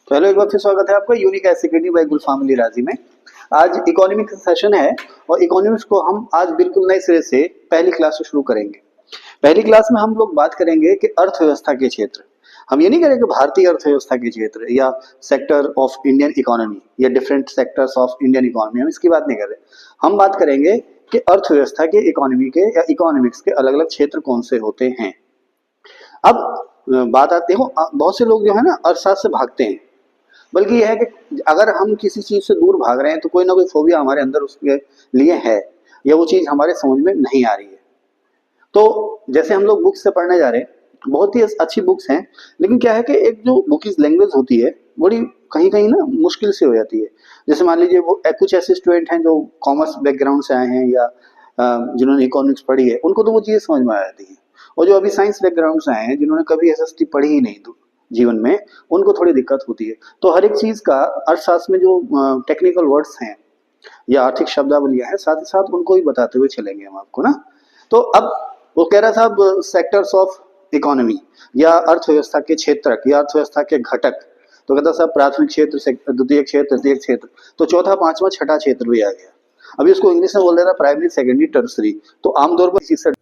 तो हेलो, एक बार फिर स्वागत है आपका यूनिक एज सिक्योरिटी बाय गुलफाम राजी में। आज इकोनॉमिक सेशन है और इकोनॉमिक्स को हम आज बिल्कुल नए सिरे से पहली क्लास से शुरू करेंगे। पहली क्लास में हम लोग बात करेंगे कि अर्थव्यवस्था के क्षेत्र। हम ये नहीं करेंगे भारतीय अर्थव्यवस्था के क्षेत्र या सेक्टर ऑफ इंडियन इकोनॉमी या different sectors of Indian economy, हम इसकी बात नहीं कर रहे। हम बात करेंगे कि अर्थव्यवस्था के इकोनॉमी के या इकोनॉमिक्स के अलग अलग क्षेत्र कौन से होते हैं। अब बात आती है, बहुत से लोग जो है ना अर्थशास्त्र से भागते हैं, बल्कि यह है कि अगर हम किसी चीज से दूर भाग रहे हैं तो कोई ना कोई फोबिया हमारे अंदर उसके लिए है या वो चीज हमारे समझ में नहीं आ रही है। तो जैसे हम लोग बुक्स से पढ़ने जा रहे हैं, बहुत ही अच्छी बुक्स हैं, लेकिन क्या है कि एक जो बुक की लैंग्वेज होती है बड़ी कहीं कहीं ना मुश्किल से हो जाती है। जैसे मान लीजिए वो कुछ ऐसे स्टूडेंट हैं जो कॉमर्स बैकग्राउंड से आए हैं या जिन्होंने इकोनॉमिक्स पढ़ी है, उनको तो वो चीजें समझ में आ जाती है। और जो अभी साइंस बैकग्राउंड से आए हैं, जिन्होंने कभी एसएसटी पढ़ी ही नहीं तो जीवन में, उनको थोड़ी दिक्कत होती है। तो हर एक चीज का अर्थशास्त्र में जो टेक्निकल वर्ड्स हैं या आर्थिक शब्दावलियां हैं, साथ ही साथ उनको ही बताते हुए चलेंगे हम आपको ना। तो अब वो कह रहा था अब सेक्टर्स ऑफ इकोनॉमी या अर्थव्यवस्था के क्षेत्रक या अर्थव्यवस्था के घटक। तो कहता साहब प्राथमिक क्षेत्र, द्वितीय क्षेत्र, तृतीय क्षेत्र, तो चौथा पांचवा छठा क्षेत्र भी आ गया। अभी उसको इंग्लिश में बोल रहा था प्राइमरी सेकेंडरी टर्सरी। तो आमतौर पर इसी से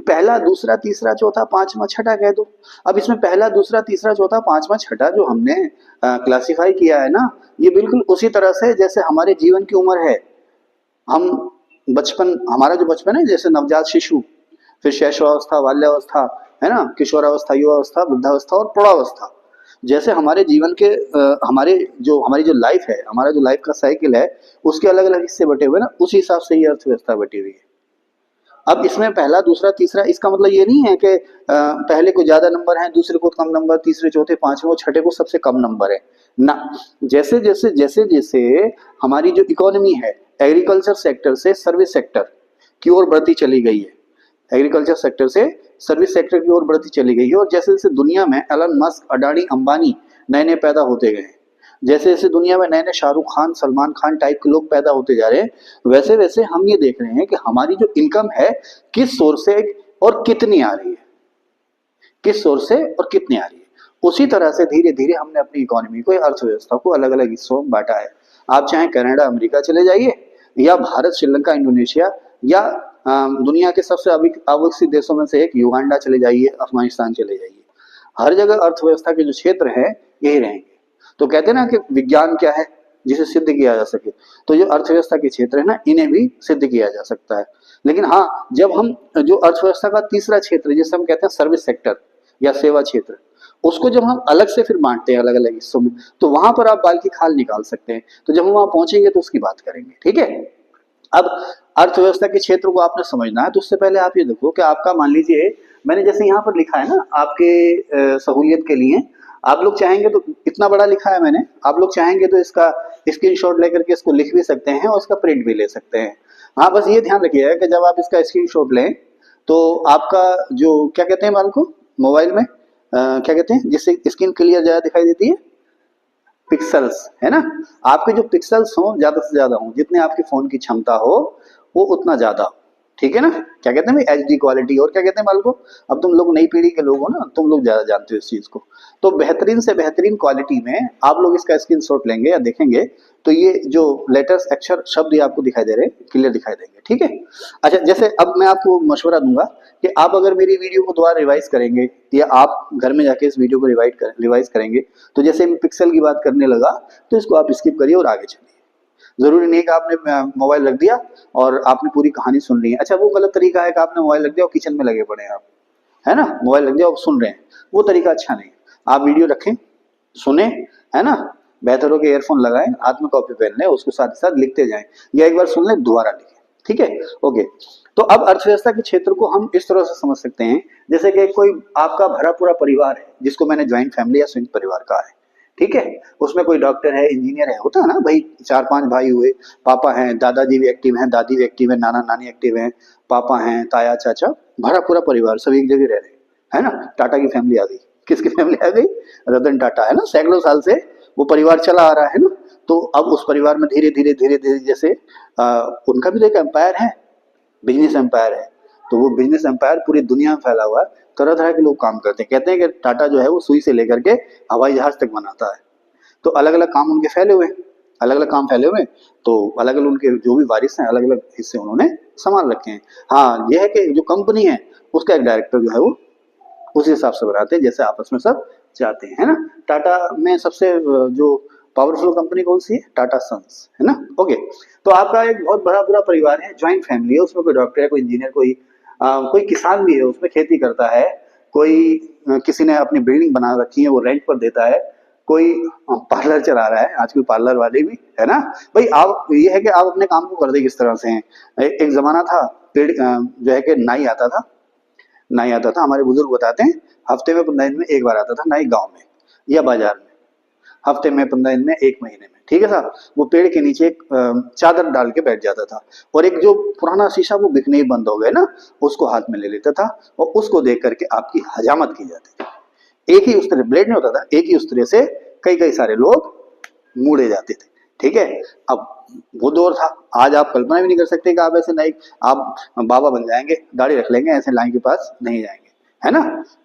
पहला दूसरा तीसरा चौथा पांचवा छठा कह दो। अब इसमें पहला दूसरा तीसरा चौथा पांचवा छठा जो हमने क्लासिफाई किया है ना, ये बिल्कुल उसी तरह से जैसे हमारे जीवन की उम्र है। हम बचपन, हमारा जो बचपन है, जैसे नवजात शिशु, फिर शैशवावस्था, बाल्यावस्था, है ना, किशोरावस्था, युवावस्था, वृद्धावस्था और प्रौढ़ावस्था। जैसे हमारे जीवन के हमारी जो लाइफ है, हमारा जो लाइफ का साइकिल है, उसके अलग अलग हिस्से बटे हुए ना, उसी हिसाब से ये अर्थव्यवस्था बटी हुई है। अब इसमें पहला दूसरा तीसरा, इसका मतलब ये नहीं है कि पहले को ज्यादा नंबर है, दूसरे को कम नंबर, तीसरे चौथे पांचवें और छठे को सबसे कम नंबर है ना। जैसे जैसे जैसे जैसे हमारी जो इकोनॉमी है एग्रीकल्चर सेक्टर से सर्विस सेक्टर की ओर बढ़ती चली गई है, एग्रीकल्चर सेक्टर से सर्विस सेक्टर की ओर बढ़ती चली गई है, और जैसे जैसे दुनिया में एलन मस्क, अडानी, अंबानी नए नए पैदा होते गए, जैसे जैसे दुनिया में नए नए शाहरुख खान, सलमान खान टाइप के लोग पैदा होते जा रहे हैं, वैसे वैसे हम ये देख रहे हैं कि हमारी जो इनकम है किस सोर्स से और कितनी आ रही है, किस सोर्स से और कितनी आ रही है। उसी तरह से धीरे धीरे हमने अपनी इकोनॉमी को, अर्थव्यवस्था को अलग अलग हिस्सों में बांटा है। आप चाहे कनाडा अमेरिका चले जाइए, या भारत, श्रीलंका, इंडोनेशिया, या दुनिया के सबसे अविकसित देशों में से एक युगांडा चले जाइए, अफगानिस्तान चले जाइए, हर जगह अर्थव्यवस्था के जो क्षेत्र है यही रहेंगे। तो कहते हैं ना कि विज्ञान क्या है, जिसे सिद्ध किया जा सके, तो जो अर्थव्यवस्था के क्षेत्र है ना, इन्हें भी सिद्ध किया जा सकता है। लेकिन हाँ, जब हम जो अर्थव्यवस्था का तीसरा क्षेत्र जिसे हम कहते हैं सर्विस सेक्टर या सेवा क्षेत्र, उसको जब हम अलग से फिर बांटते हैं अलग अलग हिस्सों में, तो वहां पर आप बाल की खाल निकाल सकते हैं। तो जब हम वहां पहुंचेंगे तो उसकी बात करेंगे, ठीक है। अब अर्थव्यवस्था के क्षेत्र को आपने समझना है, तो उससे पहले आप ये देखो कि आपका, मान लीजिए मैंने जैसे यहाँ पर लिखा है ना आपके सहूलियत के लिए, आप लोग चाहेंगे तो, इतना बड़ा लिखा है मैंने, आप लोग चाहेंगे तो इसका स्क्रीनशॉट लेकर के इसको लिख भी सकते हैं और इसका प्रिंट भी ले सकते हैं। हाँ, बस ये ध्यान रखिएगा कि जब आप इसका स्क्रीनशॉट लें तो आपका जो क्या कहते हैं बाल को मोबाइल में क्या कहते हैं जिससे स्क्रीन क्लियर ज्यादा दिखाई देती है, पिक्सल्स, है ना। आपके जो पिक्सल्स हो ज्यादा से ज्यादा हो, जितने आपके फोन की क्षमता हो वो उतना ज्यादा हो, ठीक है ना। क्या कहते हैं एचडी क्वालिटी, और क्या कहते हैं बाल को, अब तुम लोग नई पीढ़ी के लोग हो ना, तुम लोग ज्यादा जानते हो इस चीज को। तो बेहतरीन से बेहतरीन क्वालिटी में आप लोग इसका स्क्रीनशॉट लेंगे या देखेंगे तो ये जो लेटर्स, अक्षर, शब्द ये आपको दिखाई दे रहे हैं, क्लियर दिखाई देंगे, ठीक है। अच्छा, जैसे अब मैं आपको मशवरा दूंगा कि आप अगर मेरी वीडियो को दोबारा रिवाइज करेंगे या आप घर में जाके इस वीडियो को रिवाइज करेंगे, तो जैसे मैं पिक्सल की बात करने लगा तो इसको आप स्किप करिए और आगे चलिए। जरूरी नहीं कि आपने मोबाइल रख दिया और आपने पूरी कहानी सुन ली है। अच्छा, वो गलत तरीका है कि आपने मोबाइल रख दिया और किचन में लगे पड़े हैं आप, है ना, मोबाइल रख दिया और सुन रहे हैं, वो तरीका अच्छा नहीं। आप वीडियो रखें, सुने, है ना, बेहतर हो कि ईयरफोन लगाएं, हाथ में कॉपी पेन लें, उसको साथ ही साथ लिखते जाएं, या एक बार सुन लें दोबारा लिखें, ठीक है, ओके। तो अब अर्थव्यवस्था के क्षेत्र को हम इस तरह से समझ सकते हैं, जैसे कि कोई आपका भरा पूरा परिवार है, जिसको मैंने ज्वाइंट फैमिली या संयुक्त परिवार कहा है, ठीक है। उसमें कोई डॉक्टर है, इंजीनियर है, होता है ना भाई, चार पांच भाई हुए, पापा हैं, दादाजी भी एक्टिव हैं, दादी भी एक्टिव है, नाना नानी एक्टिव हैं, पापा हैं, ताया चाचा, भरा पूरा परिवार, सब एक जगह रह रहे हैं, है ना। टाटा की फैमिली आ गई, किसकी फैमिली आ गई, रतन टाटा, है ना। सैकड़ों साल से वो परिवार चला आ रहा है ना। तो अब उस परिवार में धीरे धीरे धीरे धीरे जैसे उनका भी तो एक एम्पायर है, बिजनेस एम्पायर है, तो वो बिजनेस एम्पायर पूरी दुनिया में फैला हुआ है। तरह तरह के लोग काम करते हैं। कहते हैं कि टाटा जो है वो सुई से लेकर के हवाई जहाज तक बनाता है। तो अलग अलग काम उनके फैले हुए हैं, अलग अलग काम फैले हुए हैं, तो अलग अलग उनके जो भी वारिस हैं अलग अलग हिस्से उन्होंने संभाल रखे हैं। हाँ ये है कि जो कंपनी है उसका एक डायरेक्टर जो है वो उसी हिसाब से बनाते हैं जैसे आपस में सब चाहते हैं, है ना। टाटा में सबसे जो पावरफुल कंपनी कौन सी है, टाटा सन्स, है ना। ओके, तो आपका एक बहुत बड़ा पूरा परिवार है, ज्वाइंट फैमिली है, उसमें कोई डॉक्टर है, कोई इंजीनियर, कोई किसान भी है, उसमें खेती करता है, कोई किसी ने अपनी बिल्डिंग बना रखी है वो रेंट पर देता है, कोई पार्लर चला रहा है, आजकल पार्लर वाले भी, है ना। भाई आप ये है कि आप अपने काम को कर दे किस तरह से हैं। एक जमाना था पेड़ जो है कि नाई आता था, नाई आता था, हमारे बुजुर्ग बताते हैं हफ्ते में 15 दिन में एक बार आता था नाई, गांव में या बाजार में, हफ्ते में 15 दिन में, एक महीने में, ठीक है साहब। वो पेड़ के नीचे एक चादर डाल के बैठ जाता था और एक जो पुराना शीशा वो बिकने ही बंद हो गया ना, उसको हाथ में ले लेता था और उसको देख करके आपकी हजामत की जाती थी। एक ही उस्तरे, ब्लेड नहीं होता था, एक ही उस्तरे से कई कई सारे लोग मूड़े जाते थे, ठीक है। अब वो दौर था, आज आप कल्पना भी नहीं कर सकते कि आप ऐसे नहीं, आप बाबा बन जाएंगे, दाढ़ी रख लेंगे, ऐसे लाइन के पास नहीं जाएंगे, है ना।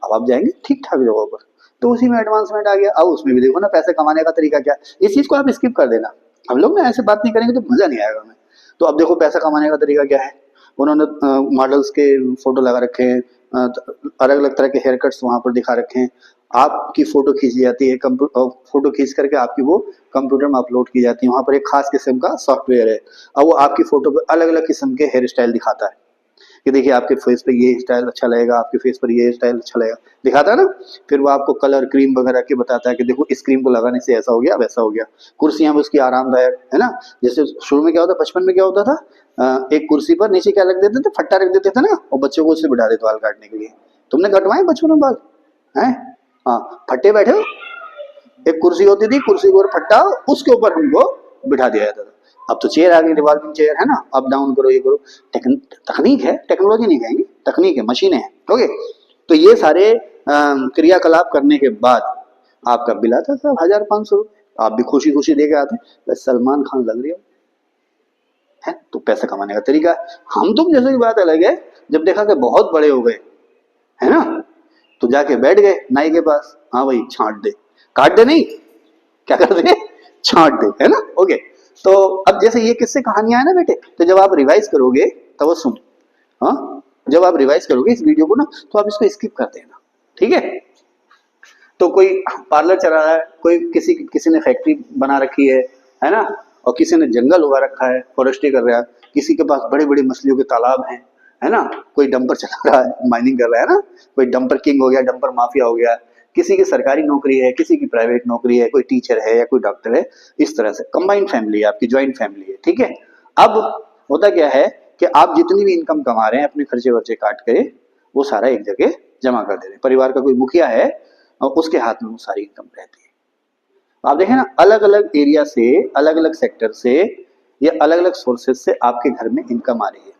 अब आप जाएंगे ठीक ठाक जगहों पर, तो उसी में एडवांसमेंट आ गया। अब उसमें भी देखो ना पैसे कमाने का तरीका क्या है, इस चीज को आप स्किप कर देना, हम लोग ना ऐसे बात नहीं करेंगे तो मजा नहीं आएगा हमें। तो अब देखो पैसा कमाने का तरीका क्या है, उन्होंने मॉडल्स के फोटो लगा रखे हैं, अलग अलग तरह के हेयर कट्स वहां पर दिखा रखे हैं, आपकी फोटो खींची जाती है, कंप्यूटर फोटो खींच करके आपकी वो कंप्यूटर में अपलोड की जाती है, वहां पर एक खास किस्म का सॉफ्टवेयर है, अब वो आपकी फोटो पर अलग अलग किस्म के हेयर स्टाइल दिखाता है कि देखिए आपके फेस पे ये स्टाइल अच्छा लगेगा, आपके फेस पर ये स्टाइल अच्छा लगेगा, दिखाता है ना। फिर वो आपको कलर क्रीम वगैरह के बताता है कि देखो इस क्रीम को लगाने से ऐसा हो गया, वैसा हो गया। कुर्सियां भी उसकी आरामदायक, है ना। जैसे शुरू में क्या होता, बचपन में क्या होता था, एक कुर्सी पर नीचे क्या रख देते थे, फट्टा रख देते थे ना, और बच्चों को उससे बिठा देते बाल काटने के लिए। तुमने कटवाए बचपन में बाल, हैं? हाँ, फट्टे बैठे हो, एक कुर्सी होती थी, कुर्सी के ऊपर फट्टा, उसके ऊपर हमको बिठा दिया जाता था। अब तो चेयर आ गई, रिवॉल्विंग चेयर, है ना, अप डाउन करो, ये करो, तकनीक है, टेक्नोलॉजी नहीं कहेंगे, तकनीक है, मशीनें हैं, ओके। तो ये सारे क्रियाकलाप करने के बाद आपका बिल आता था 1,000-500 रुपये, आप भी खुशी खुशी दे के आते, बस सलमान खान लग रही हो, है। तो पैसा कमाने का तरीका है। हम तुम जैसे की बात अलग है, जब देखा कि बहुत बड़े हो गए, है ना, तो जाके बैठ गए नाई के पास, हाँ भाई छांट दे, काट दे नहीं, क्या कर दे, छांट दे, है ना। ओके, तो अब जैसे ये किससे कहानियां है ना बेटे, तो जब आप रिवाइज करोगे तब वो सुन, हाँ, जब आप रिवाइज करोगे इस वीडियो को ना, तो आप इसको स्किप कर देना, ठीक है। तो कोई पार्लर चला रहा है, कोई किसी किसी ने फैक्ट्री बना रखी है ना, और किसी ने जंगल उगा रखा है, फॉरेस्ट्री कर रहा है, किसी के पास बड़े बड़े मछलियों के तालाब हैं, है ना, कोई डंपर चला रहा है, माइनिंग कर रहा है ना, कोई डंपर किंग हो गया, डंपर माफिया हो गया, किसी की सरकारी नौकरी है, किसी की प्राइवेट नौकरी है, कोई टीचर है या कोई डॉक्टर है, इस तरह से कंबाइंड फैमिली है आपकी, ज्वाइंट फैमिली है, ठीक है। अब होता क्या है कि आप जितनी भी इनकम कमा रहे हैं अपने खर्चे वर्चे काट के वो सारा एक जगह जमा कर दे रहे हैं। परिवार का कोई मुखिया है और उसके हाथ में वो सारी इनकम रहती है। आप देखें ना, अलग अलग एरिया से, अलग अलग सेक्टर से या अलग अलग सोर्सेज से आपके घर में इनकम आ रही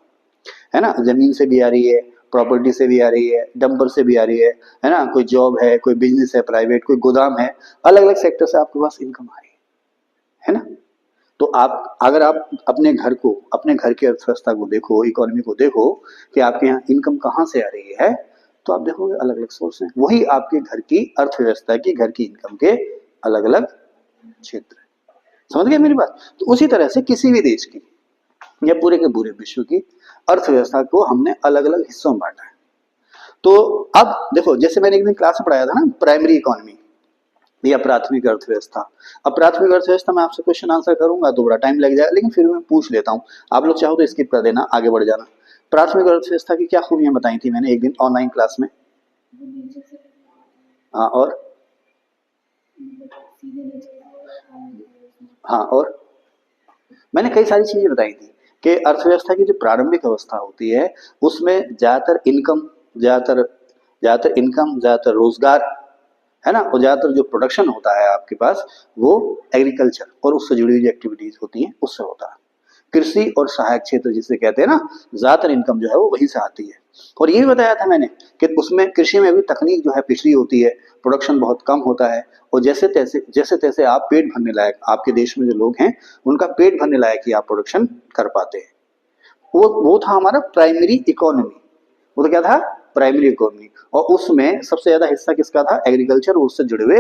है ना। जमीन से भी आ रही है, प्रॉपर्टी से भी आ रही है, डंपर से भी आ रही है ना, कोई जॉब है, कोई बिजनेस है प्राइवेट, कोई गोदाम है, अलग अलग सेक्टर से आपके पास इनकम आ रही है ना। तो आप अगर आप अपने घर को, अपने घर की अर्थव्यवस्था को देखो, इकोनॉमी को देखो कि आपके यहाँ इनकम कहाँ से आ रही है, तो आप देखोगे अलग अलग सोर्स हैं, वही आपके घर की अर्थव्यवस्था की, घर की इनकम के अलग अलग क्षेत्र है। समझ गए मेरी बात। तो उसी तरह से किसी भी देश की या पूरे के पूरे विश्व की अर्थव्यवस्था को हमने अलग अलग हिस्सों में बांटा है। तो अब देखो, जैसे मैंने एक दिन क्लास में पढ़ाया था ना, प्राइमरी इकोनॉमी या प्राथमिक अर्थव्यवस्था। अब प्राथमिक अर्थव्यवस्था में आपसे क्वेश्चन आंसर करूंगा तो बड़ा टाइम लग जाएगा, लेकिन फिर मैं पूछ लेता हूँ, आप लोग चाहो तो स्किप कर देना, आगे बढ़ जाना। प्राथमिक अर्थव्यवस्था की क्या खूबियां बताई थी मैंने एक दिन ऑनलाइन क्लास में? हाँ, और हाँ, और मैंने कई सारी चीजें बताई थी कि अर्थव्यवस्था की जो प्रारंभिक अवस्था होती है उसमें ज्यादातर रोजगार, है ना, और ज्यादातर जो प्रोडक्शन होता है आपके पास वो एग्रीकल्चर और उससे जुड़ी हुई एक्टिविटीज होती हैं उससे होता है। कृषि और सहायक क्षेत्र जिसे कहते हैं ना, ज्यादातर इनकम जो है वो वहीं से आती है। और ये भी बताया था मैंने कि उसमें कृषि में भी तकनीक जो है पिछड़ी होती है, प्रोडक्शन बहुत कम होता है, और जैसे तैसे आप पेट भरने लायक, आपके देश में जो लोग हैं उनका पेट भरने लायक ही आप प्रोडक्शन कर पाते हैं। वो था हमारा प्राइमरी इकोनॉमी। वो तो क्या था, प्राइमरी इकोनॉमी, और उसमें सबसे ज्यादा हिस्सा किसका था? एग्रीकल्चर और उससे जुड़े हुए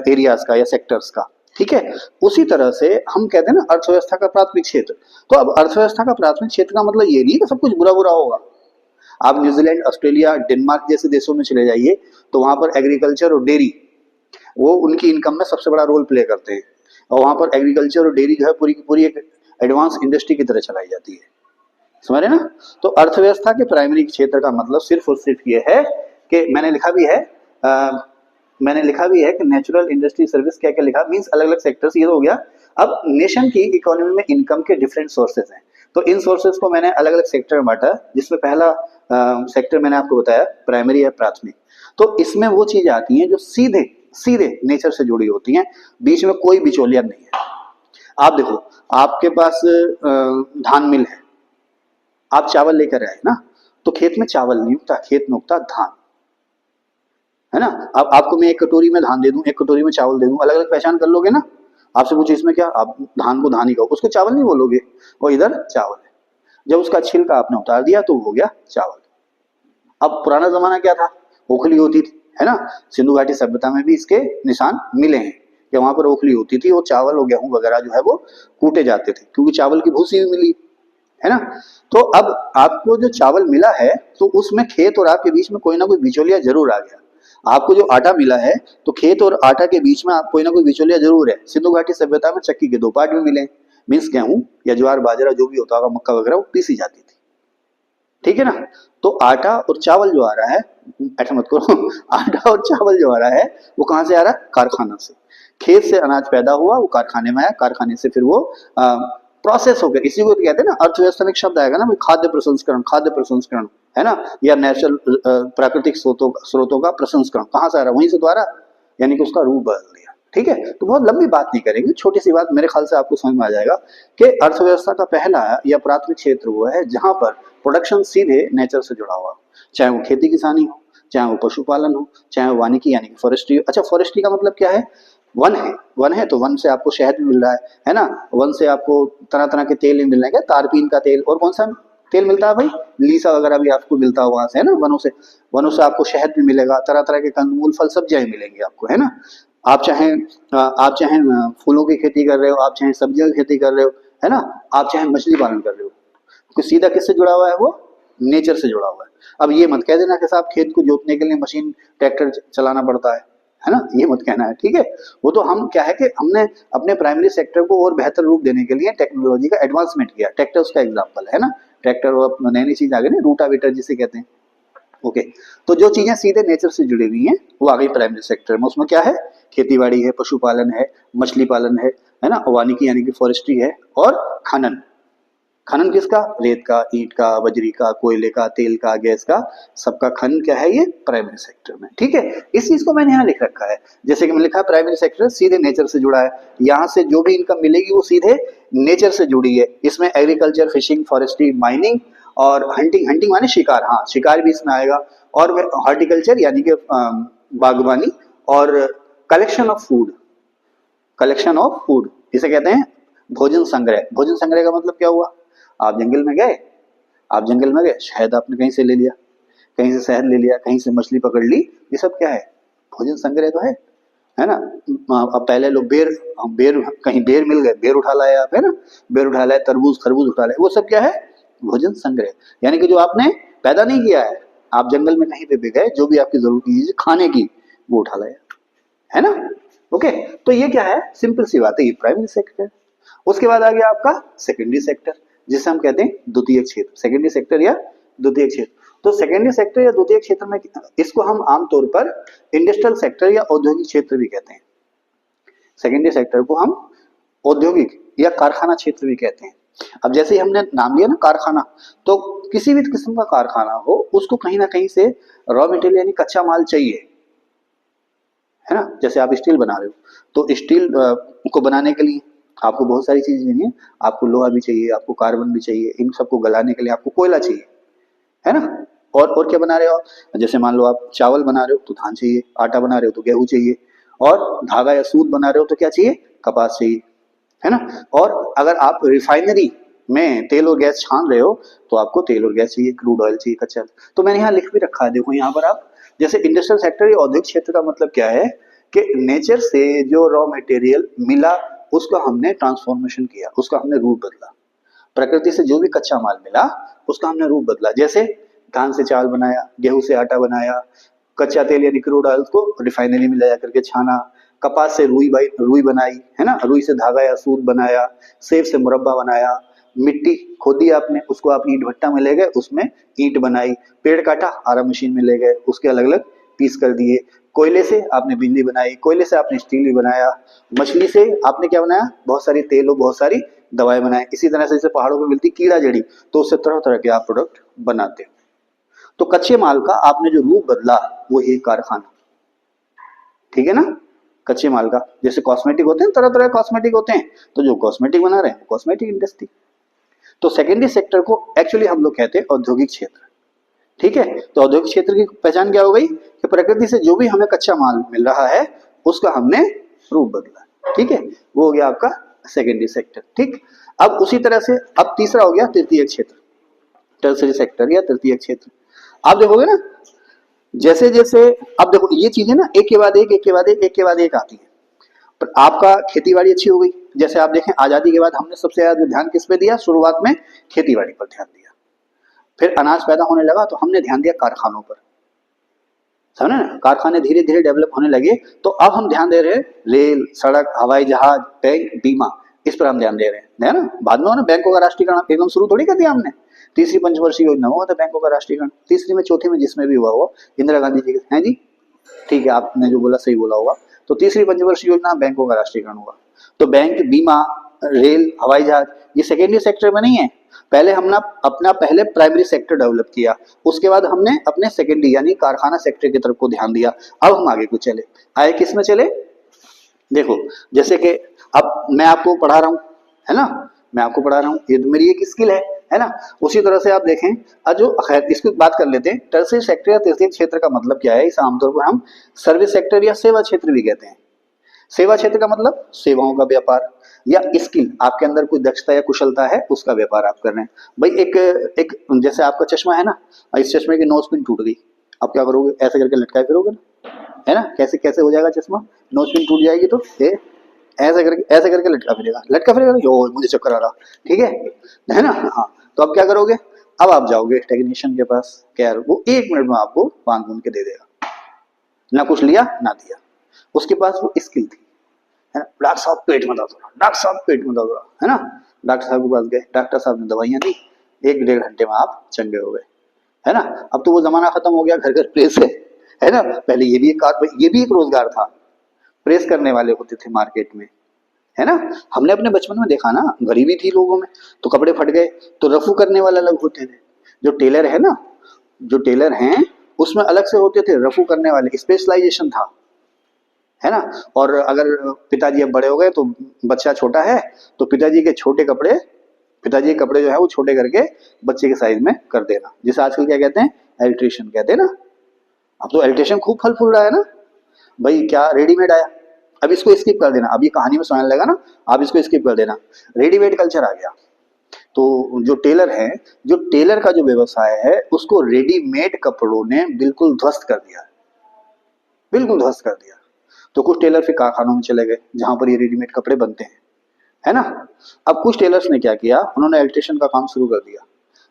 एरियाज का या सेक्टर्स का। ठीक है, उसी तरह से हम कहते हैं ना अर्थव्यवस्था का प्राथमिक क्षेत्र। तो अब अर्थव्यवस्था का प्राथमिक क्षेत्र का मतलब ये नहीं कि सब कुछ बुरा बुरा होगा। आप न्यूजीलैंड, ऑस्ट्रेलिया, डेनमार्क जैसे देशों में चले जाइए तो वहां पर एग्रीकल्चर और डेयरी वो उनकी इनकम में सबसे बड़ा रोल प्ले करते हैं, और वहां पर एग्रीकल्चर और डेयरी जो है पूरी की पूरी एक एडवांस इंडस्ट्री की तरह चलाई जाती है। समझ रहे ना? तो अर्थव्यवस्था के प्राइमरी क्षेत्र का मतलब सिर्फ और सिर्फ ये है कि मैंने लिखा भी है कि नेचुरल, इंडस्ट्री, सर्विस, क्या क्या लिखा, मींस अलग अलग सेक्टर्स, ये तो हो गया। अब नेशन की इकोनॉमी में इनकम के डिफरेंट सोर्सेज हैं, तो इन सोर्सेज को मैंने अलग अलग सेक्टर में बांटा, जिसमें पहला सेक्टर मैंने आपको बताया प्राइमरी या प्राथमिक। तो इसमें वो चीजें आती हैं जो सीधे सीधे नेचर से जुड़ी होती हैं, बीच में कोई बिचौलिया नहीं है। आप देखो, आपके पास धान मिल है, आप चावल लेकर आए ना, तो खेत में चावल नहीं उगता, खेत में उगता धान, है ना? अब आपको मैं एक कटोरी में धान दे दूं, एक कटोरी में चावल दे दूं, अलग अलग पहचान कर लोगे ना? आपसे पूछे इसमें क्या, आप धान को धान ही कहो, उसको चावल नहीं बोलोगे, और इधर चावल है। जब उसका छिलका आपने उतार दिया तो हो गया चावल। अब पुराना जमाना क्या था? ओखली होती थी, है ना? सिंधु घाटी सभ्यता में भी इसके निशान मिले हैं कि वहां पर ओखली होती थी और चावल और गेहूं वगैरह जो है वो कूटे जाते थे, क्योंकि चावल की भूसी भी मिली, है ना? तो अब आपको जो चावल मिला है तो उसमें खेत और आपके बीच में कोई ना कोई बिचौलिया जरूर आ गया। आपको जो आटा मिला है तो खेत और आटा के बीच में आप कोई ना कोई बिचौलिया जरूर है। सिंधु घाटी सभ्यता में चक्की के दो पार्ट भी मिले, मीन्स गेहूं या ज्वार बाजरा जो भी होता होगा, मक्का वगैरह, वो पीसी जाती थी। ठीक है ना? तो आटा और चावल जो आ रहा है, ऐसा मत करो आटा और चावल जो आ रहा है वो कहां से आ रहा है? कारखाना से। खेत से अनाज पैदा हुआ, वो कारखाने में आया, कारखाने से फिर वो प्रोसेस हो गया। इसी को तो कहते हैं ना, अर्थव्यवस्था में एक शब्द आएगा ना भाई, खाद्य प्रसंस्करण, खाद्य प्रसंस्करण, है ना? या नेचुरल प्राकृतिक स्रोतों का प्रसंस्करण, कहां से आ रहा है? वहीं से तो आ रहा, यानी कि उसका रूप बदल दिया। ठीक है, तो बहुत लंबी बात नहीं करेंगे, छोटी सी बात मेरे ख्याल से आपको समझ में आ जाएगा कि अर्थव्यवस्था का पहला या प्राथमिक क्षेत्र वो है जहां पर प्रोडक्शन सीधे नेचर से जुड़ा हुआ, चाहे वो खेती किसानी हो, चाहे वो पशुपालन हो, चाहे वो वानिकी यानी कि फॉरेस्ट्री हो। अच्छा, फॉरेस्ट्री का मतलब क्या है? वन है, वन है तो वन से आपको शहद भी मिल रहा है ना? वन से आपको तरह तरह के तेल भी मिल रहे हैं, तारपीन का तेल, और कौन सा तेल मिलता है भाई? लीसा वगैरह भी आपको मिलता है वहां से, है ना? वनों से आपको शहद भी मिलेगा, तरह तरह के कंदमूल, फल, सब्जियां भी मिलेंगी आपको, है ना? आप चाहे फूलों की खेती कर रहे हो, आप चाहे सब्जियों की खेती कर रहे हो, है ना? आप चाहे मछली पालन कर रहे हो, तो सीधा किससे जुड़ा हुआ है? वो नेचर से जुड़ा हुआ है। अब ये मत कह देना कि साहब खेत को जोतने के लिए मशीन, ट्रैक्टर चलाना पड़ता है ना? ये मत कहना है, ठीक है? वो तो हम क्या है कि हमने अपने प्राइमरी सेक्टर को और बेहतर रूप देने के लिए टेक्नोलॉजी का एडवांसमेंट किया। ट्रैक्टर उसका एग्जाम्पल है ना? ट्रैक्टर और नई नई चीज आ गई ना, रूटावेटर जिसे कहते हैं। ओके, तो जो चीजें सीधे नेचर से जुड़ी हुई हैं वो आ गई प्राइमरी सेक्टर में। उसमें क्या है? खेती बाड़ी है, पशुपालन है, मछली पालन है ना? वानिकी यानी कि फॉरेस्ट्री है, और खनन। खनन किसका? रेत का, ईंट का, बजरी का, कोयले का, तेल का, गैस का, सबका खनन क्या है? ये प्राइमरी सेक्टर में। ठीक है, इस चीज को मैंने यहाँ लिख रखा है, जैसे कि मैंने लिखा है प्राइमरी सेक्टर सीधे नेचर से जुड़ा है, यहाँ से जो भी इनकम मिलेगी वो सीधे नेचर से जुड़ी है। इसमें एग्रीकल्चर, फिशिंग, फॉरेस्ट्री, माइनिंग और हंटिंग, हंटिंग माने शिकार, हाँ शिकार भी इसमें आएगा, और हॉर्टिकल्चर यानी कि बागवानी, और collection of food, collection of food इसे कहते हैं भोजन संग्रह। भोजन संग्रह का मतलब क्या हुआ? आप जंगल में गए, आप जंगल में गए, शहद आपने कहीं से ले लिया, कहीं से शहद ले लिया, कहीं से मछली पकड़ ली, ये सब क्या है? भोजन संग्रह तो है ना? अब पहले लोग बेर कहीं बेर मिल गए, बेर उठा लाए आप, है ना? बेर उठा लाए, तरबूज खरबूज उठा लाए, वो सब क्या है? भोजन संग्रह। यानी कि जो आपने पैदा नहीं किया है, आप जंगल में कहीं पे भी गए, जो भी आपकी जरूरत की चीज खाने की वो उठा लाए, है ना? ओके, तो ये क्या है? सिंपल सी बात है, ये प्राइमरी सेक्टर। उसके बाद आ गया आपका सेकेंडरी सेक्टर, जिसे हम कहते हैं द्वितीय क्षेत्र, सेकेंडरी सेक्टर या द्वितीय क्षेत्र। तो सेकेंडरी सेक्टर या द्वितीय क्षेत्र में इसको हम आमतौर पर इंडस्ट्रियल सेक्टर या औद्योगिक क्षेत्र भी कहते हैं। सेकेंडरी सेक्टर को हम औद्योगिक या कारखाना क्षेत्र भी कहते हैं। अब जैसे ही हमने नाम लिया ना कारखाना, तो किसी भी किस्म का कारखाना हो, उसको कहीं ना कहीं से रॉ मटेरियल यानी कच्चा माल चाहिए, है ना? जैसे आप स्टील बना रहे हो, तो स्टील को बनाने के लिए आपको बहुत सारी चीजें चाहिए। आपको लोहा भी चाहिए, आपको कार्बन भी चाहिए, इन सबको गलाने के लिए आपको कोयला चाहिए, है ना? और क्या बना रहे हो आप? जैसे मान लो आप चावल बना रहे हो तो धान चाहिए, आटा बना रहे हो तो गेहूं चाहिए, और धागा या सूत बना रहे हो तो क्या चाहिए? कपास चाहिए, है ना? और अगर आप रिफाइनरी में तेल और गैस छान रहे हो तो आपको तेल और गैस चाहिए, क्रूड ऑयल चाहिए, कच्चा। तो मैंने यहाँ लिख भी रखा है, देखो यहाँ पर आप, जैसे इंडस्ट्रियल सेक्टर या औद्योगिक क्षेत्र का मतलब क्या है कि नेचर से जो रॉ मटेरियल मिला उसका हमने ट्रांसफॉर्मेशन किया, उसका हमने रूप बदला। प्रकृति से जो भी कच्चा माल मिला उसका हमने रूप बदला। जैसे धान से चावल बनाया, गेहूं से आटा बनाया, कच्चा तेल यानी क्रूड ऑयल को रिफाइनरी में ले जाकर के छाना, कपास से रुई बनाई है ना, रुई से धागा या सूत बनाया, सेब से मुरब्बा बनाया, मिट्टी खोदी आपने, उसको आप ईंट भट्टा में ले गए, उसमें ईंट बनाई, पेड़ काटा आरा मशीन में ले गए, उसके अलग अलग पीस कर दिए, कोयले से आपने बिजली बनाई, कोयले से आपने स्टील भी बनाया, मछली से आपने क्या बनाया, बहुत सारी तेल और बहुत सारी दवाएं बनाई। इसी तरह से जैसे पहाड़ों में मिलती कीड़ा जड़ी, तो उससे तरह तरह के आप प्रोडक्ट बनाते हो। तो कच्चे माल का आपने जो रूप बदला वो ही कारखाना, ठीक है ना। कच्चे माल का, जैसे कॉस्मेटिक होते हैं, तरह तरह के कॉस्मेटिक होते हैं, तो जो कॉस्मेटिक बना रहे हैं कॉस्मेटिक इंडस्ट्री। तो सेकेंडरी सेक्टर को एक्चुअली हम लोग कहते हैं औद्योगिक क्षेत्र, ठीक है। तो औद्योगिक क्षेत्र की पहचान क्या हो गई कि प्रकृति से जो भी हमें कच्चा माल मिल रहा है उसका हमने रूप बदला, ठीक है, वो हो गया आपका सेकेंडरी सेक्टर, ठीक। अब उसी तरह से अब तीसरा हो गया तृतीय क्षेत्र, टर्सरी सेक्टर या तृतीय क्षेत्र। आप देखोगे ना, जैसे जैसे अब देखो ये चीजें ना एक के बाद एक, एक के बाद एक, एक के बाद एक आती है। पर आपका खेती बाड़ी अच्छी हो गई, जैसे आप देखें आजादी के बाद हमने सबसे ज्यादा ध्यान किस पे दिया, शुरुआत में खेती बाड़ी पर ध्यान दिया, फिर अनाज पैदा होने लगा तो हमने ध्यान दिया कारखानों पर, समझे ना, कारखाने धीरे धीरे डेवलप होने लगे, तो अब हम ध्यान दे रहे हैं रेल, सड़क, हवाई जहाज, बैंक, बीमा, इस पर हम ध्यान दे रहे हैं, है ना। बाद में ना बैंकों का राष्ट्रीयकरण एकदम शुरू थोड़ी कर दिया हमने, तीसरी पंचवर्षीय योजना हुआ था बैंकों का राष्ट्रीयकरण, तीसरी में चौथी में जिसमें भी हुआ हो, इंदिरा गांधी जी के, हैं जी, ठीक है, आपने जो बोला सही बोला होगा। तो तीसरी पंचवर्षीय योजना बैंकों का राष्ट्रीयकरण हुआ। तो बैंक, बीमा, रेल, हवाई जहाज, ये सेकेंडरी सेक्टर में नहीं है। पहले हमने अपना पहले प्राइमरी सेक्टर डेवलप किया, उसके बाद हमने अपने सेकेंडरी यानी कारखाना सेक्टर की तरफ को ध्यान दिया। अब हम आगे को चले, आए किस में चले, देखो जैसे कि अब मैं आपको पढ़ा रहा हूँ, है ना, मैं आपको पढ़ा रहा हूँ, ये तो मेरी एक स्किल है ना। उसी तरह से आप देखें, जो खैर इसकी बात कर लेते हैं, टर्सरी सेक्टर या तृतीय क्षेत्र का मतलब क्या है, इसे आमतौर पर हम सर्विस सेक्टर या सेवा क्षेत्र भी कहते हैं। सेवा क्षेत्र का मतलब सेवाओं का व्यापार या स्किल, आपके अंदर कोई दक्षता या कुशलता है उसका व्यापार आप कर रहे हैं। भाई एक एक जैसे आपका चश्मा है ना, इस चश्मे की नोज पिन टूट गई, आप क्या करोगे, ऐसे करके लटकाए फिरोगे ना, है ना, कैसे कैसे हो जाएगा चश्मा, नोज पिन टूट जाएगी तो ऐसे करके लटका फिरेगा, यो मुझे चक्कर आ रहा, ठीक है ना, हाँ। तो अब क्या करोगे, अब आप जाओगे टेक्नीशियन के पास, क्या वो 1 मिनट में आपको बांध के दे देगा, ना कुछ लिया ना दिया, उसके पास वो स्किल थी, है ना। डॉक्टर साहब पेट में दर्द हो रहा, डॉक्टर साहब पेट में दर्द हो रहा, है ना, डॉक्टर साहब के पास गए, डॉक्टर साहब ने दवाइयां दी, 1 डेढ़ घंटे में आप चंगे हो गए, है ना। अब तो वो जमाना खत्म हो गया, घर घर प्रेस है ना। पहले ये भी एक रोजगार था, प्रेस करने वाले होते थे मार्केट में, है ना। हमने अपने बचपन में देखा ना, गरीबी थी लोगों में, तो कपड़े फट गए तो रफू करने वाले अलग होते थे, जो टेलर है ना, जो टेलर हैं उसमें अलग से होते थे रफू करने वाले, स्पेशलाइजेशन था, है ना। और अगर पिताजी अब बड़े हो गए तो बच्चा छोटा है तो पिताजी के छोटे कपड़े, पिताजी के कपड़े जो है वो छोटे करके बच्चे के साइज में कर देना, जिसे आजकल क्या कहते हैं, एल्ट्रेशन कहते हैं ना। अब तो एल्ट्रेशन खूब फल फूल रहा है ना भाई, क्या रेडीमेड आया, अब इसको स्किप कर देना, अब ये कहानी में सुनाने लगा ना, आप इसको स्किप कर देना, रेडीमेड कल्चर आ गया। तो जो टेलर है, जो टेलर का जो व्यवसाय है उसको रेडीमेड कपड़ों ने बिल्कुल ध्वस्त कर दिया, बिल्कुल ध्वस्त कर दिया। तो कुछ टेलर फिर कारखानों में चले गए जहां पर ये रेडीमेड कपड़े बनते हैं, है ना। अब कुछ टेलर्स ने क्या किया, उन्होंने इलेक्ट्रिशियन का काम शुरू कर दिया,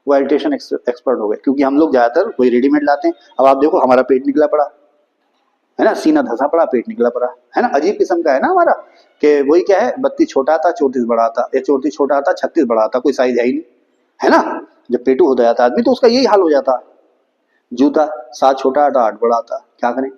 वो इलेक्ट्रिशियन एक्सपर्ट हो गए, क्योंकि हम लोग ज्यादातर वही रेडीमेड लाते हैं। अब आप देखो हमारा पेट निकला पड़ा, है ना, सीना धंसा पड़ा, पेट निकला पड़ा, है ना, अजीब किस्म का है ना हमारा, कि वही क्या है, 32 छोटा था 34 बड़ा था, या 34 छोटा था 36 बड़ा था, कोई साइज है ही नहीं, है ना। जब पेटू हो जाता आदमी तो उसका यही हाल हो जाता, जूता 7 छोटा था 8 बड़ा था, क्या करें,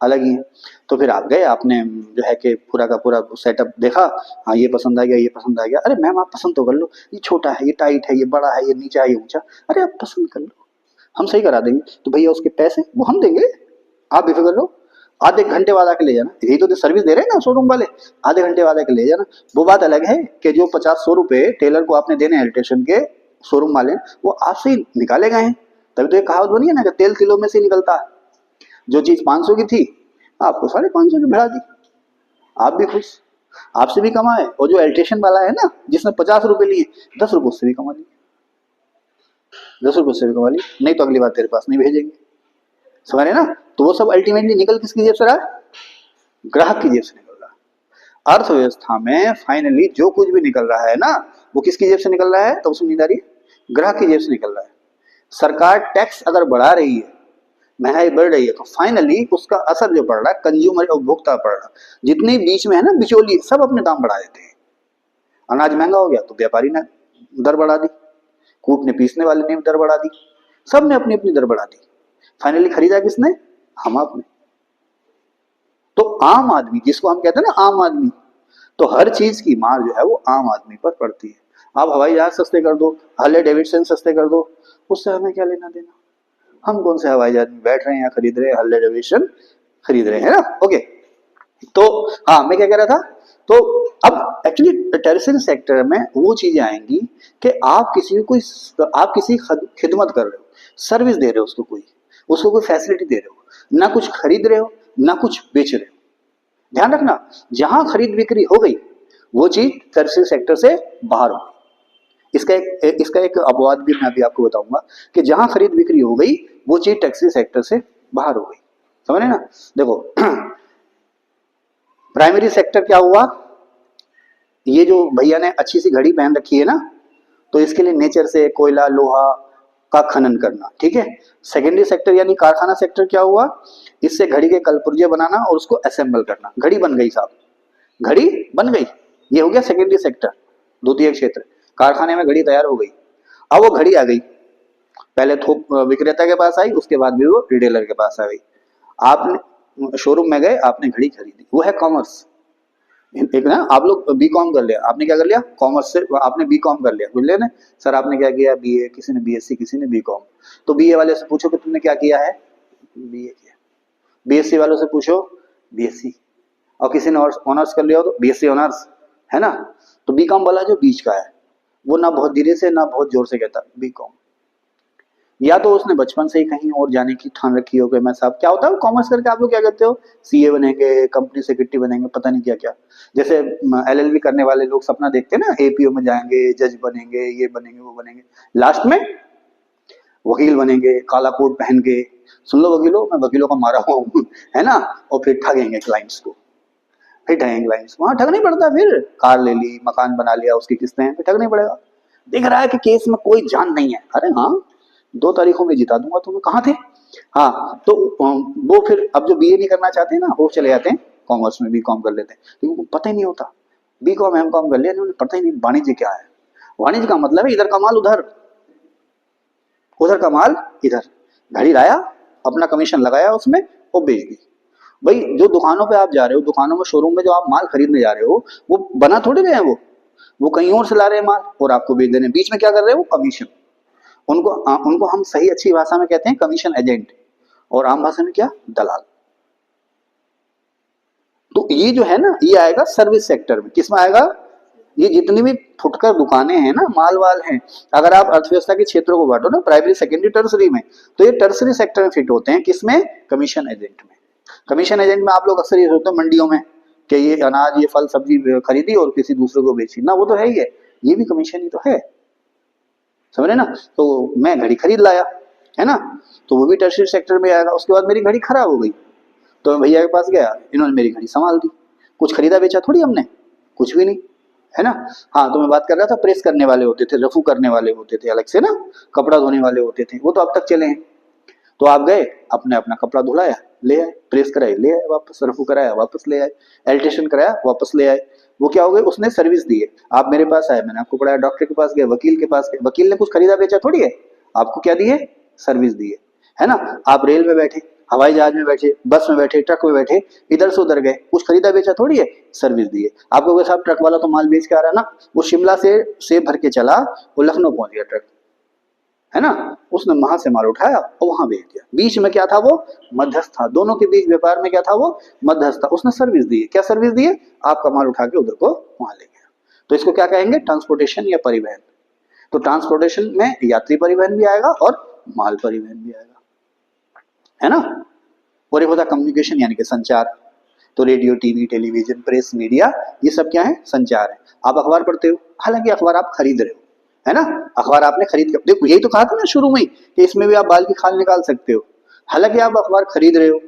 अलग ही है। तो फिर आप गए, आपने जो है कि पूरा का पूरा सेटअप देखा, हाँ ये पसंद आ गया, ये पसंद आ गया, अरे मैम आप पसंद तो कर लो, ये छोटा है, ये टाइट है, ये बड़ा है, ये नीचा है, ये ऊंचा, अरे आप पसंद कर लो, हम सही करा देंगे। तो भैया उसके पैसे वो हम देंगे, आप बेफिक्र लो, आधे घंटे बाद आके ले जाना, यही तो सर्विस दे रहे हैं ना शोरूम वाले, आधे घंटे बाद आके ले जाना। वो बात अलग है कि जो 50-100 रुपए टेलर को आपने देने इलेक्ट्रिशियन के, शोरूम वाले वो आपसे ही निकाले गए हैं। तभी तो एक कहावत बनी है ना कि तेल किलो में से निकलता है, जो चीज 500 की थी आपको 550 की बढ़ा दी, आप भी खुश, आपसे भी कमाए, और जो इलेक्ट्रिशियन वाला है ना जिसने 50 रुपए लिए, 10 रुपए उससे भी कमा लिए, 10 रुपए उससे भी कमा लिए, नहीं तो अगली बार तेरे पास नहीं भेजेंगे। समझ रहे ना? तो वो सब अल्टीमेटली निकल किसकी जेब से रहा है? ग्राहक की जेब से निकल रहा है। अर्थव्यवस्था में फाइनली जो कुछ भी निकल रहा है ना, वो किसकी जेब से निकल रहा है? तो समझदारी, ग्राहक की जेब से निकल रहा है। सरकार टैक्स अगर बढ़ा रही है, महंगाई बढ़ रही है, तो फाइनली उसका असर जो पड़ रहा है कंज्यूमर उपभोक्ता पड़ रहा है। जितने बीच में है ना बिचौलिए, सब अपने दाम बढ़ा देते हैं। अनाज महंगा हो गया तो व्यापारी ने दर बढ़ा दी, कूटने पीसने वाले ने दर बढ़ा दी, सब ने अपनी अपनी दर बढ़ा दी। फाइनली खरीदा किसने? हम आपने। तो आम आदमी, जिसको हम कहते हैं ना आम आदमी, तो हर चीज की मार जो है वो आम आदमी पर पड़ती है। आप हवाई जहाज सस्ते कर दो, हार्ले डेविडसन सस्ते कर दो, उससे हमें क्या लेना देना? हम कौन से हवाई जहाज में बैठ रहे हैं या खरीद रहे हैं? हार्ले डेविडसन खरीद रहे हैं ना। ओके, तो हाँ मैं क्या कह रहा था, तो अब एक्चुअली टेरिसरी सेक्टर में वो चीजें आएंगी कि आप किसी को कोई, आप किसी खिदमत कर रहे हो, सर्विस दे रहे हो उसको, कोई फैसिलिटी दे रहे हो, ना कुछ खरीद रहे हो ना कुछ बेच रहे हो। ध्यान रखना, जहां खरीद बिक्री हो गई वो चीज टेरिसरी सेक्टर से बाहर हो गई। इसका एक अपवाद भी मैं अभी आपको बताऊंगा कि जहां खरीद बिक्री हो गई वो चीज टेरिसरी सेक्टर से बाहर हो गई। समझ रहे ना? देखो प्राइमरी सेक्टर क्या हुआ? ये जो भैया ने अच्छी सी घड़ी पहन रखी है ना, तो इसके लिए नेचर से कोयला लोहा का खनन करना, ठीक है। सेकेंडरी सेक्टर यानी कारखाना सेक्टर क्या हुआ? इससे घड़ी के कलपुर्जे बनाना और उसको असेंबल करना। घड़ी बन गई साहब, घड़ी बन गई, ये हो गया सेकेंडरी सेक्टर, द्वितीय क्षेत्र। कारखाने में घड़ी तैयार हो गई, अब वो घड़ी आ गई, पहले थोक विक्रेता के पास आई, उसके बाद भी वो रिटेलर के पास आ गई। आपने शोरूम में गए, आपने घड़ी खरीदी, वो है कॉमर्स। एक ना आप लोग बी कॉम कर लिया, आपने क्या कर लिया? कॉमर्स से आपने बी कॉम कर लिया, बुझ लेना सर आपने क्या किया? बीए, किसी ने बीएससी, किसी ने बी कॉम। तो बीए वाले से पूछो कि तुमने क्या किया है? बीए किया। बीएससी वालों से पूछो, बीएससी। और किसी ने ऑनर्स कर लिया हो तो बीएससी ऑनर्स, है ना। तो बी कॉम वाला जो बीच का है वो ना बहुत धीरे से ना बहुत जोर से कहता बी कॉम। या तो उसने बचपन से ही कहीं और जाने की ठान रखी हो कि मैं साहब क्या होता है कॉमर्स करके आप लोग क्या कहते हो? सीए बनेंगे, कंपनी सेक्रेटरी बनेंगे, पता नहीं क्या क्या। जैसे एलएलबी करने वाले लोग सपना देखते हैं ना, एपीओ में जाएंगे, जज बनेंगे, ये बनेंगे, वो बनेंगे, लास्ट में वकील बनेंगे काला कोट पहन के। सुन लो वकीलों, मैं वकीलों का मारा हुआ हूँ है ना। और फिर ठगेंगे क्लाइंट्स को, फिर ठगेंगे क्लाइंट्स, वहां ठग नहीं पड़ता, फिर कार ले ली, मकान बना लिया, उसकी किस्तें हैं, फिर ठग नहीं पड़ेगा। दिख रहा है कि केस में कोई जान नहीं है, अरे हाँ 2 तारीखों में जिता दूंगा तुम्हें, कहाँ थे? हाँ तो वो फिर अब जो बीए नहीं करना चाहते हैं ना, वो चले जाते हैं कॉमर्स में, बी कॉम कर लेते हैं, क्योंकि उनको पता ही नहीं होता। बी कॉम एम कॉम कर लिया, उन्हें पता ही नहीं वाणिज्य क्या है। वाणिज्य का मतलब है इधर का माल उधर, उधर का माल इधर। घड़ी लाया, अपना कमीशन लगाया उसमें और बेच दी। भाई जो दुकानों पे आप जा रहे हो, दुकानों में शोरूम में जो आप माल खरीदने जा रहे हो, वो बना थोड़ी रहे हैं, वो कहीं और से ला रहे हैं माल और आपको बेच दे रहे हैं। बीच में क्या कर रहे हैं? वो कमीशन। उनको हम सही अच्छी भाषा में कहते हैं कमीशन एजेंट, और आम भाषा में क्या? दलाल। तो ये जो है ना, ये आएगा सर्विस सेक्टर में। किसमें आएगा? ये जितनी भी फुटकर दुकानें हैं ना, माल वाल हैं, अगर आप अर्थव्यवस्था के क्षेत्रों को बांटो ना, प्राइमरी सेकेंडरी टर्सरी में, तो ये टर्सरी सेक्टर में फिट होते हैं। किसमें? कमीशन एजेंट में। कमीशन एजेंट में आप लोग अक्सर ये सोचते हैं मंडियों में कि ये अनाज, ये फल सब्जी खरीदी और किसी दूसरे को बेची ना, वो तो है ही है, ये भी कमीशन ही तो है। समझ रहे ना? तो मैं घड़ी खरीद लाया, है ना, तो वो भी टर्सरी सेक्टर में आएगा। उसके बाद मेरी घड़ी खराब हो गई, तो मैं भैया के पास गया, इन्होंने मेरी घड़ी संभाल दी। कुछ खरीदा बेचा थोड़ी हमने, कुछ भी नहीं, है ना। हाँ तो मैं बात कर रहा था, प्रेस करने वाले होते थे, रफू करने वाले होते थे अलग से ना, कपड़ा धोने वाले होते थे, वो तो अब तक चले हैं। तो आप गए, अपने अपना कपड़ा धुलाया, ले आए, प्रेस कराए, ले आए वापस, रफू कराया, वापस ले आए, एल्ट्रेशन कराया, वापस ले आए। वो क्या हो गए? उसने सर्विस दी है। आप मेरे पास आए, मैंने आपको पढ़ाया, डॉक्टर के पास गए, वकील के पास गए, वकील ने कुछ खरीदा बेचा थोड़ी है, आपको क्या दिए? सर्विस दी है ना। आप रेल में बैठे, हवाई जहाज में बैठे, बस में बैठे, ट्रक में बैठे, इधर से उधर गए, कुछ खरीदा बेचा थोड़ी है, सर्विस दी है। आपको कोई साहब ट्रक वाला तो माल बेच के आ रहा है ना, वो शिमला से सेब भर के चला, वो लखनऊ पहुंच गया ट्रक, है ना, उसने वहां से माल उठाया और वहां बेच दिया। बीच में क्या था? वो मध्यस्थ था, दोनों के बीच व्यापार में क्या था? वो मध्यस्थ था। उसने सर्विस दी है। क्या सर्विस दी है? आपका माल उठा के उधर को वहां ले गया। तो इसको क्या कहेंगे? ट्रांसपोर्टेशन या परिवहन। तो ट्रांसपोर्टेशन में यात्री परिवहन भी आएगा और माल परिवहन भी आएगा, है ना। और एक होता है कम्युनिकेशन यानी कि संचार। तो radio, TV, television, press, media, ये सब क्या है? संचार है। आप अखबार पढ़ते हो, हालांकि अखबार आप खरीद रहे हो, है ना? अखबार आपने खरीद कर, देखो यही तो कहा था ना शुरू में ही कि इसमें भी आप बाल की खाल निकाल सकते हो। हालांकि आप अखबार खरीद रहे हो,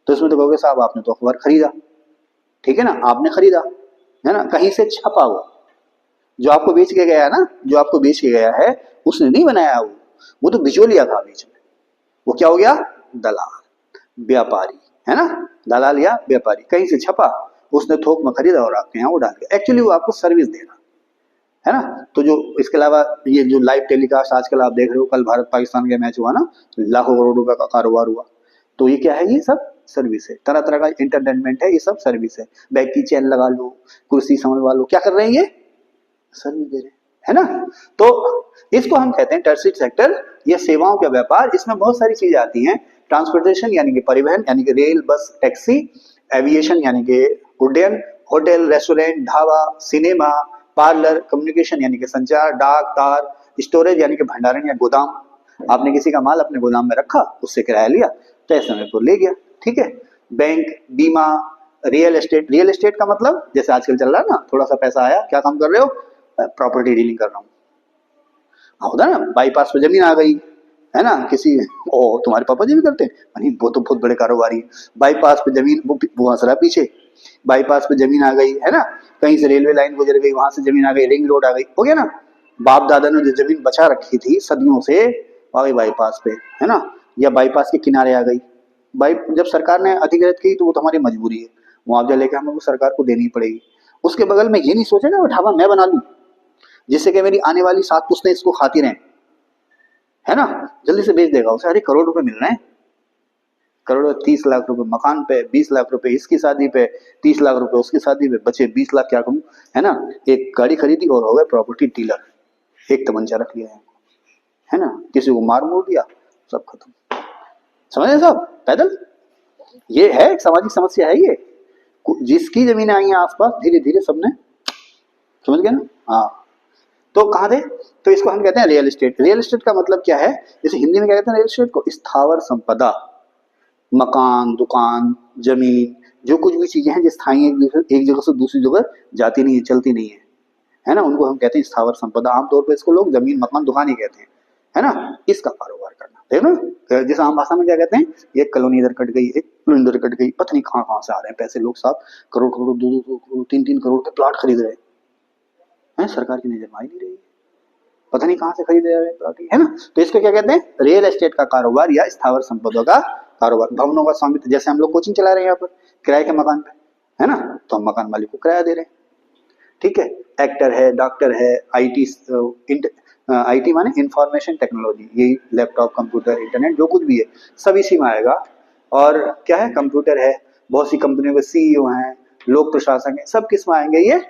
तो इसमें तो कहोगे साहब आपने तो अखबार खरीदा, ठीक है ना, आपने खरीदा, है ना, कहीं से छपा हुआ, जो आपको बेच के गया है ना, जो आपको बेच के गया है, उसने नहीं बनाया वो तो बिचौलिया था बीच में। वो क्या हो गया? दलाल, व्यापारी, है ना, दलाल या व्यापारी, कहीं से छपा, उसने थोक में खरीदा और आपके यहाँ वो डाल दिया। एक्चुअली वो आपको सर्विस दे रहा है ना। तो जो इसके अलावा ये जो लाइव टेलीकास्ट आजकल आप देख रहे हो, कल भारत पाकिस्तान का मैच हुआ ना, लाखों करोड़ रुपए का कारोबार हुआ, तो ये क्या है? ये सब सर्विस है, तरह तरह का एंटरटेनमेंट है, ये सब सर्विस है। बैग की चेन लगा लो, कुर्सी संभलवा लो, क्या कर रहे हैं ये? सर्विस दे रहे हैं, है ना। तो इसको हम कहते हैं टर्शियरी सेक्टर या सेवाओं का व्यापार। इसमें बहुत सारी चीजें आती हैं। ट्रांसपोर्टेशन यानी कि परिवहन, यानी कि रेल, बस, टैक्सी। एविएशन यानी कि उड्डयन, hotel, restaurant, dhaba, cinema, parlour. Communication यानी कि संचार, डाक, तार। स्टोरेज यानी कि भंडारण या गोदाम, आपने किसी का माल अपने गोदाम में रखा, उससे किराया लिया, तय समय पर ले गया, ठीक है। बैंक, बीमा, रियल एस्टेट। रियल एस्टेट का मतलब जैसे आजकल चल रहा है ना, थोड़ा सा पैसा आया, क्या काम कर रहे हो? प्रॉपर्टी डीलिंग कर रहा हूँ। हाँ, होता है ना, बाईपास पे जमीन आ गई, है ना, किसी, ओ तुम्हारे पापा जी भी करते हैं, नहीं वो तो बहुत बड़े कारोबारी है। बाईपास पे जमीन, वो हंस रहा है पीछे, बाईपास पे जमीन आ गई, है ना, कहीं से रेलवे लाइन गुजर गई, वहां से जमीन आ गई, रिंग रोड आ गई, हो गया ना। बाप दादा ने जो जमीन बचा रखी थी सदियों से, आ गई बाईपास पे, है ना, या बाईपास के किनारे आ गई। बाई जब सरकार ने अधिग्रहित की तो वो तो हमारी मजबूरी है, मुआवजा लेके हमें वो सरकार को देनी पड़ेगी। उसके बगल में ये नहीं सोचेगा वो ढाबा मैं बना लूं, जिससे कि मेरी आने वाली 7 पुश्तें इसको खाती रहें, है ना, जल्दी से बेच देगा उसे। अरे करोड़ रुपए मिल रहे हैं, करोड़, 30 लाख रुपए मकान पे, 20 लाख रुपए इसकी शादी पे, 30 लाख रुपए उसकी शादी पे, बचे 20 लाख, क्या कहूँ, है ना। एक गाड़ी खरीदी और हो गए प्रॉपर्टी डीलर, एक तमंचा रख लिया है ना, किसी को मार मोड़ दिया, सब खत्म। समझे साहब? पैदल, ये है एक सामाजिक समस्या है ये। जिसकी जमीनें आई हैं आसपास, धीरे धीरे सबने, समझ गए ना। हाँ, तो कहाँ थे? तो इसको हम कहते हैं रियल एस्टेट। रियल एस्टेट का मतलब क्या है? जैसे हिंदी में क्या कहते हैं रियल एस्टेट को? स्थावर संपदा। मकान, दुकान, जमीन, जो कुछ भी चीजें हैं जो स्थायी एक जगह से दूसरी जगह जाती नहीं है, चलती नहीं है ना, उनको हम कहते हैं स्थावर संपदा। आमतौर पर इसको लोग जमीन, मकान, दुकान ही कहते हैं, है ना। इसका कारोबार करना, देख ना, जैसे आम भाषा में क्या कहते हैं, एक कॉलोनी इधर कट गई, एक कॉलोनी इधर कट गई, पता नहीं कहाँ कहाँ से आ रहे हैं पैसे, लोग साहब करोड़ करोड़, 2-2 करोड़, 3-3 करोड़ के प्लॉट खरीद रहे हैं, सरकार की नजर में आ ही नहीं रही है, पता नहीं कहाँ से खरीदे जा रहे हैं प्लॉट, है ना। तो इसको क्या कहते हैं? रियल एस्टेट का कारोबार या स्थावर संपदा का कारोबार। भवनों का स्वामित्व, जैसे हम लोग कोचिंग चला रहे हैं यहाँ पर किराए के मकान पे, है ना, तो हम मकान मालिक को किराया दे रहे हैं, ठीक है। एक्टर है, डॉक्टर है, आईटी, आईटी माने इंफॉर्मेशन टेक्नोलॉजी, यही लैपटॉप, कंप्यूटर, इंटरनेट, जो कुछ भी है सब इसी में आएगा। और क्या है? कंप्यूटर है, बहुत सी कंपनियों के सीईओ हैं, लोक प्रशासक है, सब किस में आएंगे? ये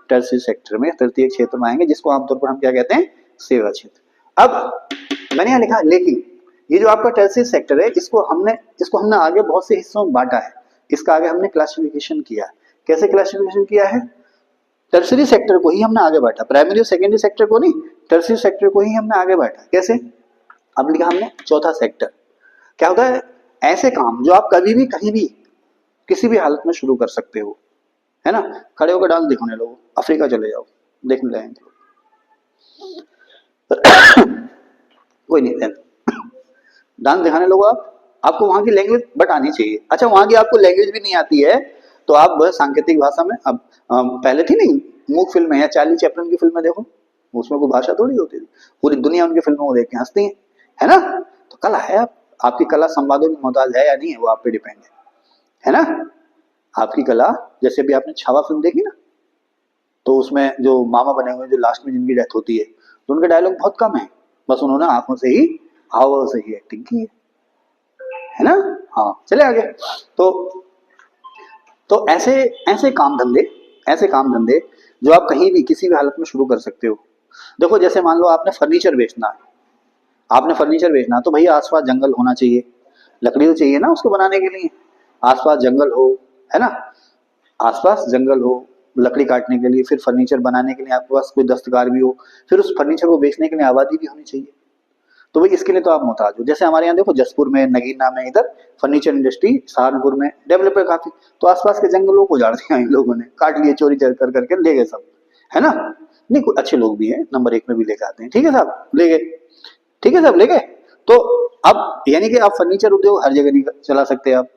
टर्शियरी सेक्टर में, तृतीय क्षेत्र में आएंगे, जिसको आमतौर पर हम क्या कहते हैं? सेवा क्षेत्र। अब मैंने यहाँ लिखा, लेकिन ये जो आपका टर्शियरी सेक्टर है, इसको हमने आगे बहुत से हिस्सों में बांटा है। इसका आगे हमने क्लासिफिकेशन किया। कैसे क्लासिफिकेशन किया है? टर्शियरी सेक्टर को ही हमने आगे बांटा, प्राइमरी और सेकेंडरी सेक्टर को नहीं, टर्शियरी सेक्टर को ही हमने आगे बांटा। कैसे? अब लिखा हमने चौथा सेक्टर। क्या होता है? ऐसे काम जो आप कभी भी, कहीं भी, किसी भी हालत में शुरू कर सकते हो, है ना। खड़े होकर डांस दिखाने लोगो, अफ्रीका चले जाओ, देखने जाएंगे कोई नहीं, डांस दिखाने लोगो आपको वहां की लैंग्वेज बट आनी चाहिए। अच्छा, वहां की आपको लैंग्वेज भी नहीं आती है तो आप बस सांकेतिक भाषा में, अब पहले थी नहीं मूक फिल्में या चार्ली चैपलिन की फिल्में देखो, उसमें कोई भाषा थोड़ी होती थी, पूरी दुनिया उनकी फिल्मों को देख के हंसती है ना। तो कला है, आपकी कला संवादों की मोहताज है या नहीं है, वो आप पे डिपेंड है ना। आपकी कला, जैसे भी आपने छावा फिल्म देखी ना, तो उसमें जो मामा बने हुए, जो लास्ट में जिनकी डेथ होती है, तो उनके डायलॉग बहुत कम है, बस उन्होंने आंखों से ही, हाव से ही एक्टिंग की है ना। हाँ, चले आगे। तो ऐसे ऐसे काम धंधे जो आप कहीं भी, किसी भी हालत में शुरू कर सकते हो। देखो, जैसे मान लो आपने फर्नीचर बेचना है, तो भैया आसपास जंगल होना चाहिए, लकड़ी तो चाहिए ना उसको बनाने के लिए, आसपास जंगल हो, है ना, आसपास जंगल हो लकड़ी काटने के लिए, फिर फर्नीचर बनाने के लिए आपके पास कोई दस्तकार भी हो, फिर उस फर्नीचर को बेचने के लिए आबादी भी होनी चाहिए। तो भाई इसके लिए तो आप मोहताज हो। जैसे हमारे यहाँ देखो जसपुर में, नगीना में, इधर फर्नीचर इंडस्ट्री सहारनपुर में डेवलप है काफी, तो आसपास के जंगलों को उजाड़ दिया इन लोगों ने, काट लिए, चोरी कर करके ले गए सब, है ना। नहीं, कुछ अच्छे लोग भी हैं, नंबर 1 में भी लेके आते हैं, ठीक है साहब, ले गए, ठीक है साहब, ले गए। तो अब यानी कि आप फर्नीचर उद्योग हर जगह नहीं चला सकते, आप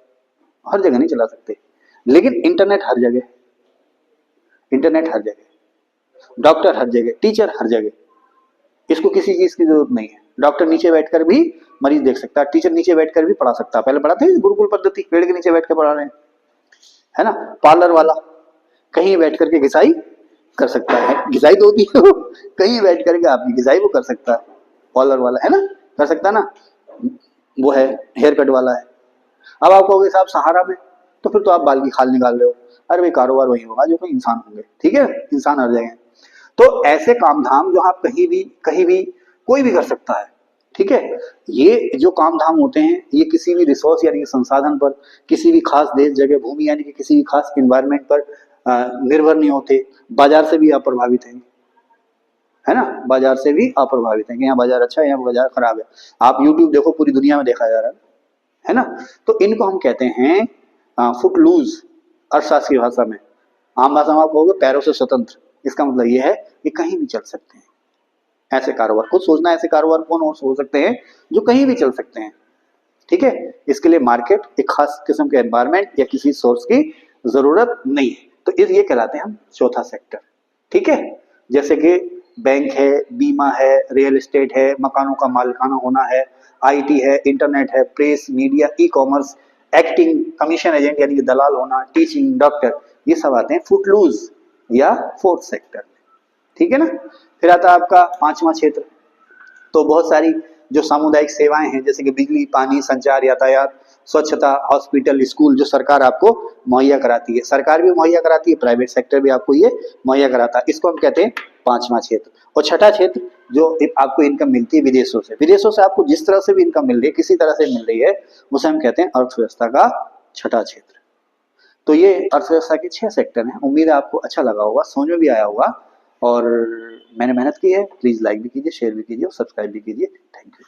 हर जगह नहीं चला सकते, लेकिन इंटरनेट हर जगह, इंटरनेट हर जगह, डॉक्टर हर जगह, टीचर हर जगह, इसको किसी चीज की जरूरत नहीं है। डॉक्टर नीचे बैठकर भी मरीज देख सकता है, टीचर नीचे बैठकर भी पढ़ा सकता है। पहले पढ़ाते हैं गुरुकुल पद्धति, पेड़ के नीचे बैठ कर पढ़ा रहे हैं, है ना। पार्लर वाला कहीं बैठ करके घिसाई कर सकता है, घिसाई तो होती है वो, कहीं बैठ करके आपकी घिसाई वो कर सकता है, पार्लर वाला, है ना, कर सकता है ना। वो है हेयर कट वाला है। अब आप कहोगे साहब सहारा में, तो फिर तो आप बाल की खाल निकाल रहे हो। अरे भाई कारोबार वही होगा जो कोई इंसान होंगे, ठीक है, इंसान हर जगह है। तो ऐसे काम धाम जो आप कहीं भी कोई भी कर सकता है, ठीक है। ये जो काम धाम होते हैं ये किसी भी रिसोर्स यानी कि संसाधन पर, किसी भी खास देश जगह भूमि यानी कि किसी भी खास इन्वायरमेंट पर निर्भर नहीं होते। बाजार से भी आप प्रभावित हैं, है ना, बाजार से भी आप प्रभावित हैं कि यहाँ बाजार अच्छा है, यहाँ बाजार खराब है। आप यूट्यूब देखो, पूरी दुनिया में देखा जा रहा है ना। तो इनको हम कहते हैं फुट लूज, अर्थशास्त्र की भाषा में। आम भाषा में आप कहोगे पैरों से स्वतंत्र। इसका मतलब ये है कि कहीं भी चल सकते हैं ऐसे कारोबार। खुद सोचना, ऐसे कारोबार कौन और हो सकते हैं जो कहीं भी चल सकते हैं, ठीक है। इसके लिए मार्केट, एक खास किस्म के एनवायरमेंट या किसी सोर्स की जरूरत नहीं है। तो ये कहलाते हैं हम चौथा सेक्टर, ठीक है। जैसे कि बैंक है, बीमा है, रियल एस्टेट है, मकानों का मालिकाना होना है, आईटी है, इंटरनेट है, press, media, e commerce, acting, commission agent यानी कि दलाल होना, टीचिंग, डॉक्टर, ये सब आते हैं फुटलूज या फोर्थ सेक्टर, ठीक है ना। फिर आता है आपका पांचवा क्षेत्र। तो बहुत सारी जो सामुदायिक सेवाएं हैं जैसे कि बिजली, पानी, संचार, यातायात, स्वच्छता, हॉस्पिटल, स्कूल, जो सरकार आपको मुहैया कराती है। सरकार भी मुहैया कराती है, प्राइवेट सेक्टर भी आपको ये मुहैया कराता है। इसको हम कहते हैं पांचवा क्षेत्र। और छठा क्षेत्र जो आपको इनकम मिलती है विदेशों से, विदेशों से आपको जिस तरह से भी इनकम मिल रही है, किसी तरह से मिल रही है, उसे हम कहते हैं अर्थव्यवस्था का छठा क्षेत्र। तो ये अर्थव्यवस्था के 6 सेक्टर हैं। उम्मीद है आपको अच्छा लगा होगा, समझ में भी आया होगा। और मैंने मेहनत की है, प्लीज लाइक भी कीजिए, शेयर भी कीजिए और सब्सक्राइब भी कीजिए। Thank you.